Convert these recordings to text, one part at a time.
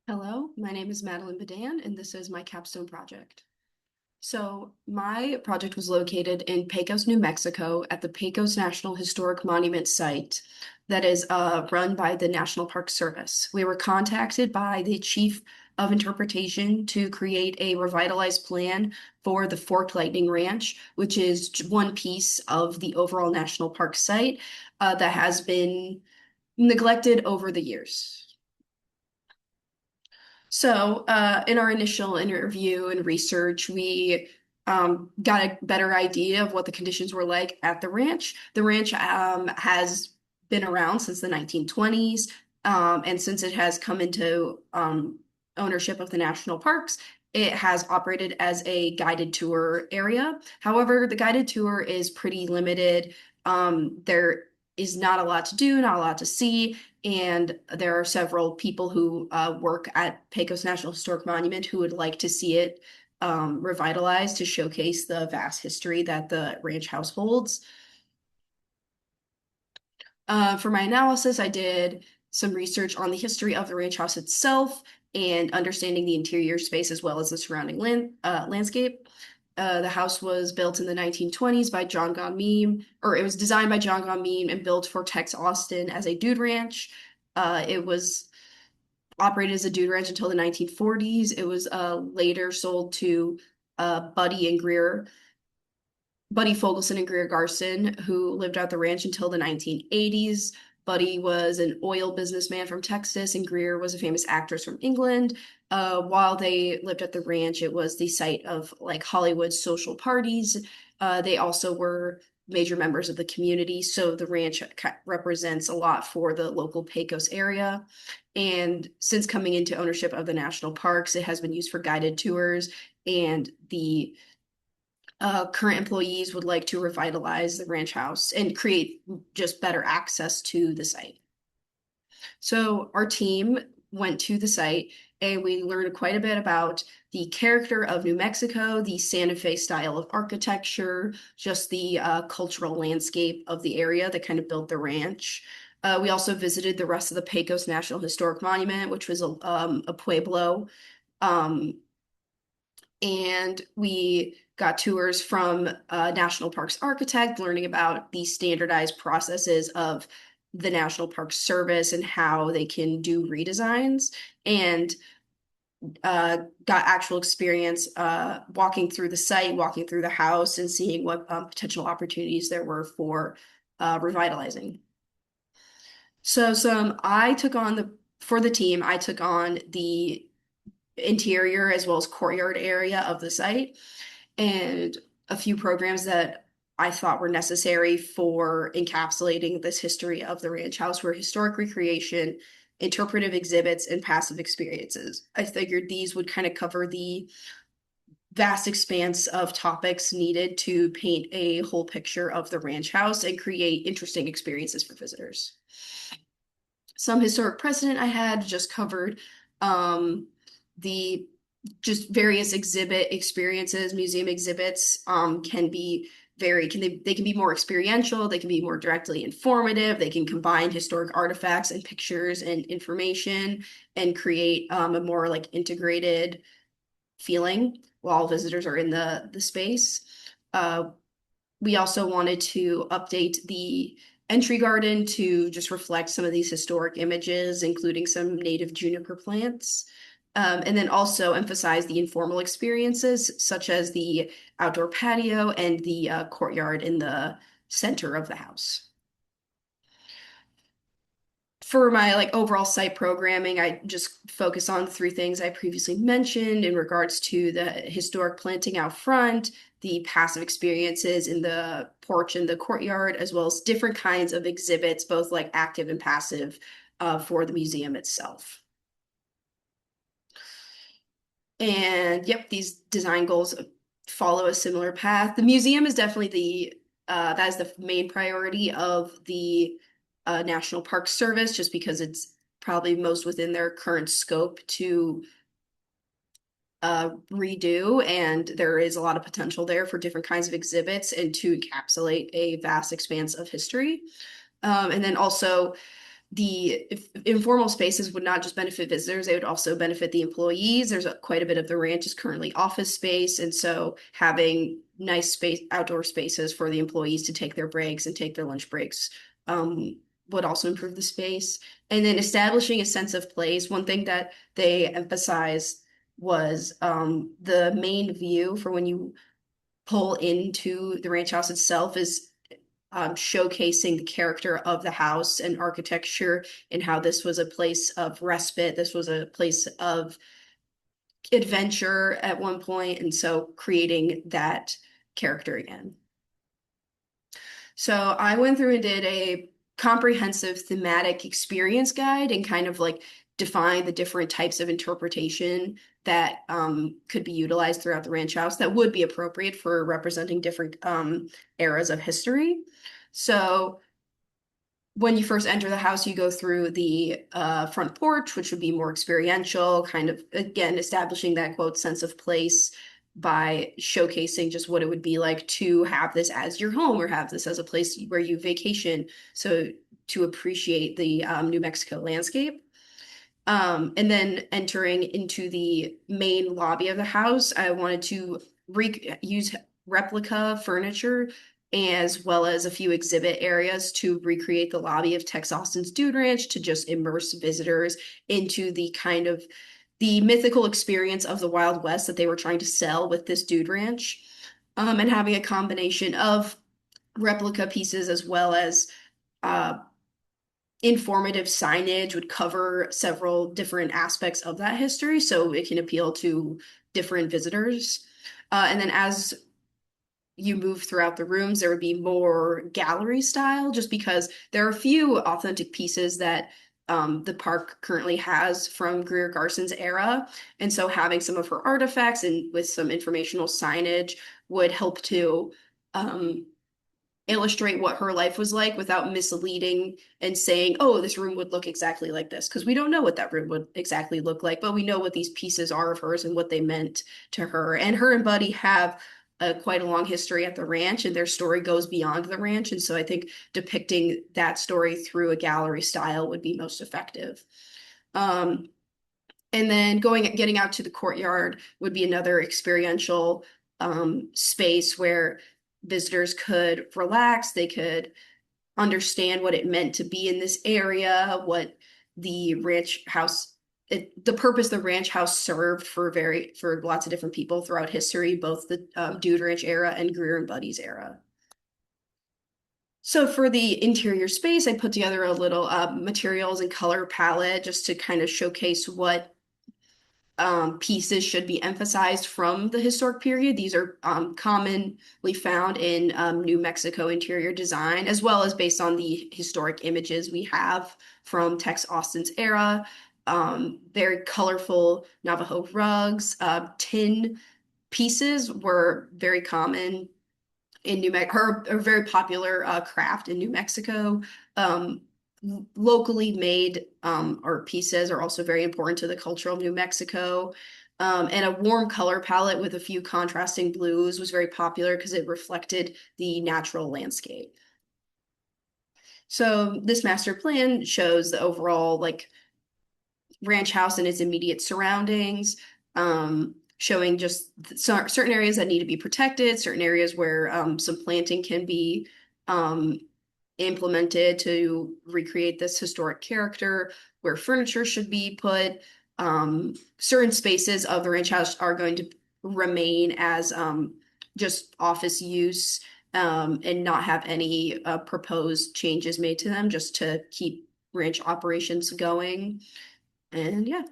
Hello, my name is Madeline Budan, and this is my capstone project. So, my project was located in Pecos, New Mexico, at the Pecos National Historic Monument Site that is run by the National Park Service. We were contacted by the Chief of Interpretation to create a revitalized plan for the Forked Lightning Ranch, which is one piece of the overall national park site that has been neglected over the years. So, in our initial interview and research, we got a better idea of what the conditions were like at the ranch. The ranch has been around since the 1920s, and since it has come into ownership of the national parks, it has operated as a guided tour area. However, the guided tour is pretty limited. There is not a lot to do, not a lot to see. And there are several people who work at Pecos National Historic Monument who would like to see it revitalized to showcase the vast history that the ranch house holds. For my analysis, I did some research on the history of the ranch house itself and understanding the interior space as well as the surrounding landscape. The house was built in the 1920s by John Gaume, or it was designed by John Gaume and built for Tex Austin as a dude ranch. It was operated as a dude ranch until the 1940s. It was later sold to Buddy Fogelson and Greer Garson, who lived at the ranch until the 1980s. Buddy was an oil businessman from Texas, and Greer was a famous actress from England. While they lived at the ranch, it was the site of like Hollywood's social parties. They also were major members of the community, so the ranch represents a lot for the local Pecos area. And since coming into ownership of the national parks, it has been used for guided tours, and the current employees would like to revitalize the ranch house and create just better access to the site. So our team went to the site and we learned quite a bit about the character of New Mexico, the Santa Fe style of architecture, just the cultural landscape of the area that kind of built the ranch. We also visited the rest of the Pecos National Historic Monument, which was a pueblo. Um, and we got tours from a national parks architect, learning about the standardized processes of the National Park Service and how they can do redesigns, and got actual experience walking through the site, walking through the house, and seeing what potential opportunities there were for revitalizing. So some I took on the for the team, I took on the interior as well as courtyard area of the site and a few programs that I thought were necessary for encapsulating this history of the ranch house were historic recreation, interpretive exhibits, and passive experiences. I figured these would kind of cover the vast expanse of topics needed to paint a whole picture of the ranch house and create interesting experiences for visitors. Some historic precedent I had just covered the just various exhibit experiences, museum exhibits can be very they can be more experiential, they can be more directly informative, they can combine historic artifacts and pictures and information and create a more like integrated feeling while visitors are in the space. Uh, we also wanted to update the entry garden to just reflect some of these historic images, including some native juniper plants. And then also emphasize the informal experiences, such as the outdoor patio and the courtyard in the center of the house. For my like overall site programming, I just focus on three things I previously mentioned in regards to the historic planting out front, the passive experiences in the porch and the courtyard, as well as different kinds of exhibits, both like active and passive, for the museum itself. And yep, these design goals follow a similar path. The museum is definitely that is the main priority of the National Park Service, just because it's probably most within their current scope to redo, and there is a lot of potential there for different kinds of exhibits and to encapsulate a vast expanse of history. And then also informal spaces would not just benefit visitors, they would also benefit the employees. There's quite a bit of the ranch is currently office space, and so having nice space, outdoor spaces for the employees to take their breaks and take their lunch breaks would also improve the space. And then establishing a sense of place. One thing that they emphasized was the main view for when you pull into the ranch house itself is showcasing the character of the house and architecture and how this was a place of respite. This was a place of adventure at one point, and so creating that character again. So I went through and did a comprehensive thematic experience guide and kind of like define the different types of interpretation that could be utilized throughout the ranch house that would be appropriate for representing different eras of history. So when you first enter the house, you go through the front porch, which would be more experiential, kind of, again, establishing that quote sense of place by showcasing just what it would be like to have this as your home or have this as a place where you vacation. So to appreciate the New Mexico landscape. And then entering into the main lobby of the house, I wanted to use replica furniture as well as a few exhibit areas to recreate the lobby of Tex Austin's Dude Ranch to just immerse visitors into the kind of the mythical experience of the Wild West that they were trying to sell with this Dude Ranch, and having a combination of replica pieces as well as uh, informative signage would cover several different aspects of that history so it can appeal to different visitors. And then as you move throughout the rooms, there would be more gallery style, just because there are a few authentic pieces that the park currently has from Greer Garson's era. And so having some of her artifacts and with some informational signage would help to illustrate what her life was like without misleading and saying, oh, this room would look exactly like this. Because we don't know what that room would exactly look like, but we know what these pieces are of hers and what they meant to her. And her and Buddy have quite a long history at the ranch, and their story goes beyond the ranch. And so I think depicting that story through a gallery style would be most effective. Um, and then getting out to the courtyard would be another experiential space where visitors could relax, they could understand what it meant to be in this area, what the ranch house, the purpose the ranch house served for lots of different people throughout history, both the Dude Ranch era and Greer and Buddy's era. So for the interior space, I put together a little materials and color palette just to kind of showcase what pieces should be emphasized from the historic period. These are commonly found in New Mexico interior design, as well as based on the historic images we have from Tex Austin's era. Very colorful Navajo rugs, tin pieces were very common in New Mexico, a very popular craft in New Mexico. Um, Locally made art pieces are also very important to the culture of New Mexico. And a warm color palette with a few contrasting blues was very popular because it reflected the natural landscape. So this master plan shows the overall like ranch house and its immediate surroundings, showing just certain areas that need to be protected, certain areas where some planting can be implemented to recreate this historic character, where furniture should be put. Certain spaces of the ranch house are going to remain as just office use and not have any proposed changes made to them just to keep ranch operations going. And yeah.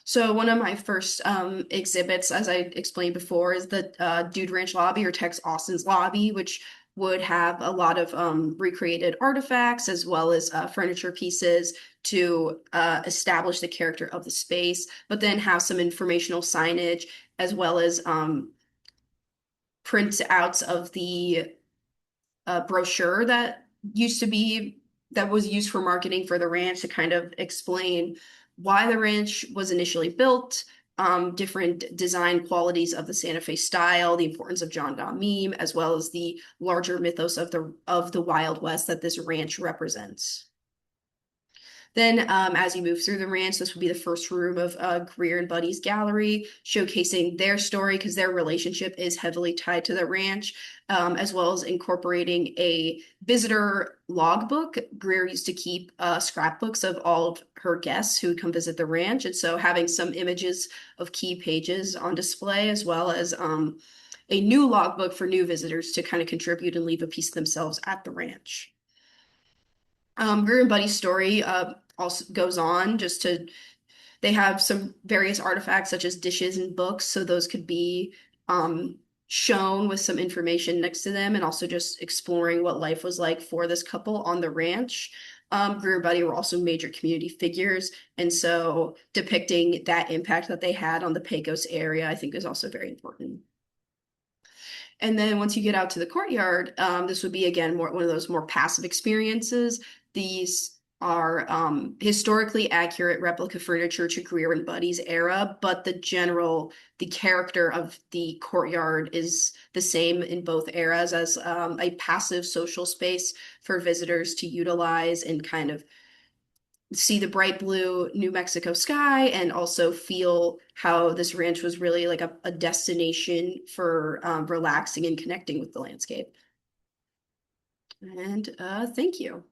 So one of my first exhibits, as I explained before, is the Dude Ranch lobby or Tex Austin's lobby, which would have a lot of recreated artifacts as well as furniture pieces to establish the character of the space, but then have some informational signage as well as print outs of the brochure that was used for marketing for the ranch to kind of explain why the ranch was initially built, different design qualities of the Santa Fe style, the importance of John Donne meme, as well as the larger mythos of the Wild West that this ranch represents. Then, as you move through the ranch, this would be the first room of Greer and Buddy's gallery, showcasing their story because their relationship is heavily tied to the ranch, as well as incorporating a visitor logbook. Greer used to keep scrapbooks of all of her guests who would come visit the ranch, and so having some images of key pages on display, as well as a new logbook for new visitors to kind of contribute and leave a piece of themselves at the ranch. Greer and Buddy's story also goes on just to, they have some various artifacts such as dishes and books, so those could be shown with some information next to them and also just exploring what life was like for this couple on the ranch. Greer and Buddy were also major community figures, and so depicting that impact that they had on the Pecos area, I think is also very important. And then once you get out to the courtyard, this would be again more one of those more passive experiences. These are historically accurate replica furniture to Greer and Buddy's era, but the character of the courtyard is the same in both eras as a passive social space for visitors to utilize and kind of see the bright blue New Mexico sky and also feel how this ranch was really like a destination for relaxing and connecting with the landscape. And thank you.